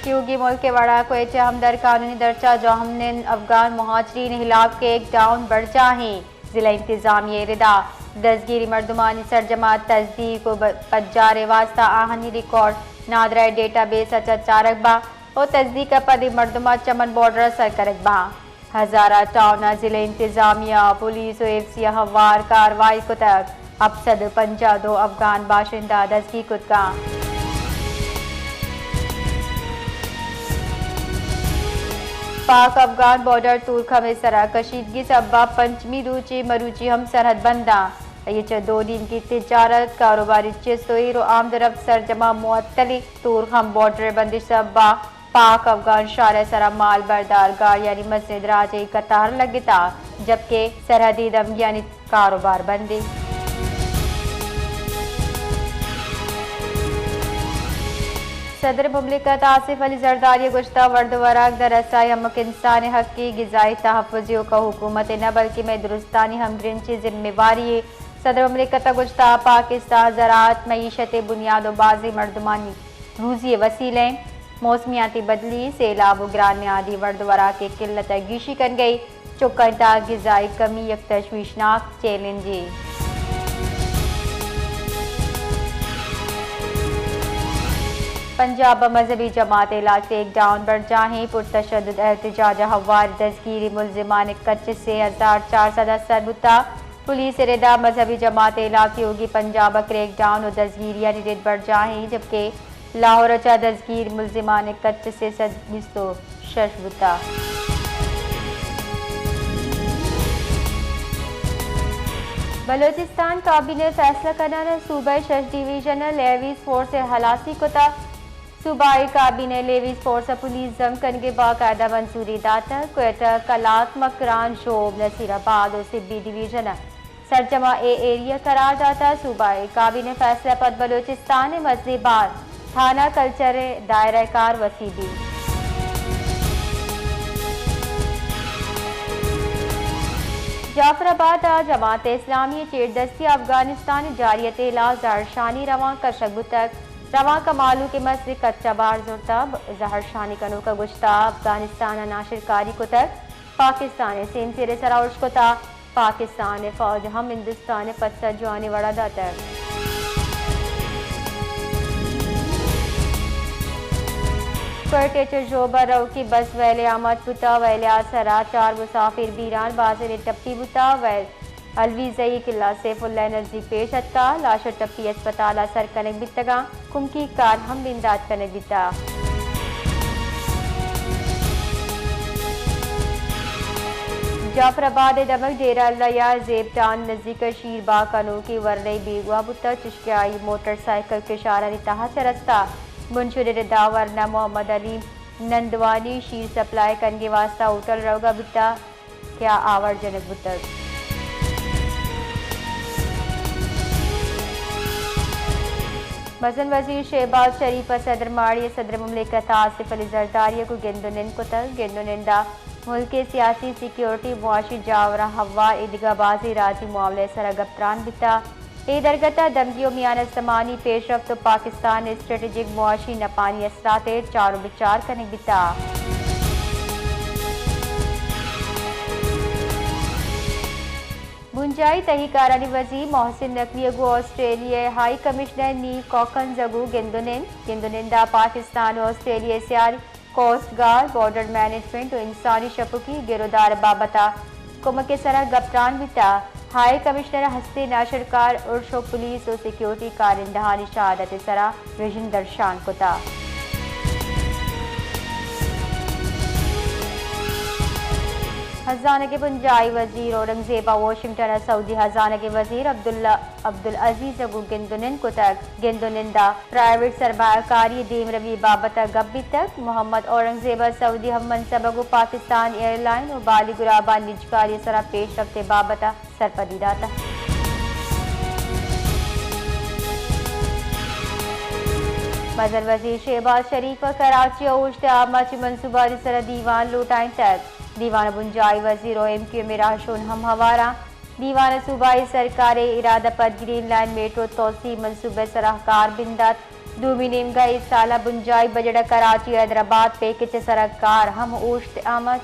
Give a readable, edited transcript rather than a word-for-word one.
क्योंकि मुल्क के वड़ा कोयचे हमदर कानूनी दर्जा जो हमने अफगान महाजरीन हिलाफ के एक डाउन बढ़ जाए जिला इंतजामिया रिदा दसगिरी मरदुमानी सरजमात तस्दीक को पज्जारे वास्ता आहनी रिकॉर्ड नादरा डेटा बेस अच्छा चारकबा और तस्दीक पदी मरदुमा चमन बॉर्डर सरकरकबा हजारा टाउना जिला इंतजामिया पुलिस और एफसी हवार कार्रवाई को तक अब सद 52 अफगान बाशिंदा दसगी कुदका पाक अफगान बॉर्डर तूर खमेसरा कशीदगी सबा पंचमी रूची मरूची हम सरहद बंदा ये 2 दिन की तिजारत कारोबारी चेसोई रो आमदरफ सरजमा मुअत्तली तूर खम बॉर्डर बंदिश सबा पाक अफगान शार सरा माल बरदार गाड़ यानी मस्जिद राजे कतार लगता जबकि सरहदी दम यानी कारोबार बंदी सदर मुमलिकत आसिफ अली जरदारी गुश्ता वर्द वराक दरसाई हमक इंसान हक की गिजाई तहफ़्फ़ुज़ियों का हुकूमत न बल्कि में दुरुस्तानी हमग्रिंची जिम्मेवारी सदर मुमलिकत गुश्ता पाकिस्तान ज़राअत मईशत बुनियादोबाजी मर्दमानी रूज़ी वसीले मौसमियाती बदली सैलाब ग्रान आदि वर्द वरा के किल्लत गीशी कर गई चुकता गिजाई कमी एक तशवीशनाक चैलेंज पंजाब मजहबी जमात इलाज से एक डाउन बढ़ जाए पुरतशद्दुद एहतजाज हवार दसगिरी मुलजिमान कच्चे से 1400 सरबुता पुलिस रेदा मजहबी जमात इलाज की होगी पंजाब क्रैक डाउन और दसगिरिया रिद बढ़ जाए जबकि लाहौर चा दसगीर मुलजिमान कच्चे से सदबिस्तो शशबुता बलोचिस्तान काबीने फैसला करना सूबा शश डिवीजनल लेवीज फोर्स हलासी को था सूबाई काबीने लेवीज फोर्स पुलिस जम करने बाकायदा मंसूरी दाता कोयटा कलात मकरान शोब नसीराबाद और सिब्बी डिवीजन सरजमा एरिया करार जाता सूबाई काबीने फैसला पद बलोचिस्तान मजलीबाद थाना कल्चर दायरा कार वसीबी जाफराबाद जमात इस्लामी चेरदस्ती अफगानिस्तान जारियत इलाज जहरशानी रवां कशगु तक रवां कमालू के मस्जिद कच्चा बार जुड़ता जहरशानी कनो का गुश्ता अफगानिस्तान नाशिरकारी को तक पाकिस्तान सेन सिरे सराउश को था पाकिस्तान फौज हम हिंदुस्तान पत्सर जुआने वड़ा दाता कोयटे जोबर रव की बस वैले आमद बुता वैले आसरा 4 मुसाफिर बीरान बाज़े टप्पी बुता वैल अलवीज़ई किला सैफुल्लाह नजदीक पेश अत्ता लाश टप्पी अस्पताल सर कनक बितगा कुमकी कार हम बिंदात कनक बिता जाफराबाद दमक डेरा अल्लाह जेब टान नजदीक शीर बा कनो की वर्रई बेगुआ बुता चिश्कियाई मोटरसाइकिल के शारा रिताहा से रस्ता मुंशुर दावर न मोहम्मद अली नंदवानी शीर सप्लाई करने वास्ता उतल रहोगा बिता क्या आवर जनक बुतर मसन वजीर शहबाज शरीफ सदर माड़ी सदर मुमलिकत आसिफ अली जरदारी को गेंदुनिन को तल गेंदुनिंदा मुल्क के सियासी सिक्योरिटी मुआशी जावरा हवा ईदगाबाजी राजी मामले सरा गफ्तारान बिता ए दरगता दमगियों मियान समानी पेशरफ पाकिस्तान स्ट्रेटेजिक मुआशी नपानी असरात चारो विचार करने बिता बुंजाई तहीकारानी वजीर मोहसिन नकवी अगू ऑस्ट्रेलिया हाई कमिश्नर नी कॉकन जगू गेंदुनिंदा पाकिस्तान और ऑस्ट्रेलिया सियार कोस्ट गार्ड बॉर्डर मैनेजमेंट और इंसानी शपुकी गिरोदार बाबता कुमके सरा गफ्तारान बिता हाई कमिश्नर हस्ते नाशरकार उर्शो पुलिस और सिक्योरिटी कारिंदहानी शहादत सरा विजन दर्शान कोता हजाना के पुंजाई वजीर औरंगजेबा वाशिंगटन सऊदी हजाना के वजीर अब्दुल अजीज अबू गेंदुनिन को तक गेंदुनिंदा प्राइवेट सरमाकारी दीम रवी बाबत गब्बी तक मोहम्मद औरंगजेबा सऊदी हम मनसबगु पाकिस्तान एयरलाइन और बाली गुराबा निजकारी सरा पेश रफ्ते बाबत सरपदीदा था मजर वजीर शहबाज शरीफ कराची और उश्त मनसूबा सरा दीवान लुटाई तक दीवान बुंजाई वजीर MQ में राशोन हम हवारा दीवान सूबाई सरकार इरादा पर ग्रीन लाइन मेट्रो तोसी मनसूबे सराहकार बिंदात दूमी इस साल बुंजाई बजट कराची हैदराबाद पे किच सरकार हम ओश्त आमद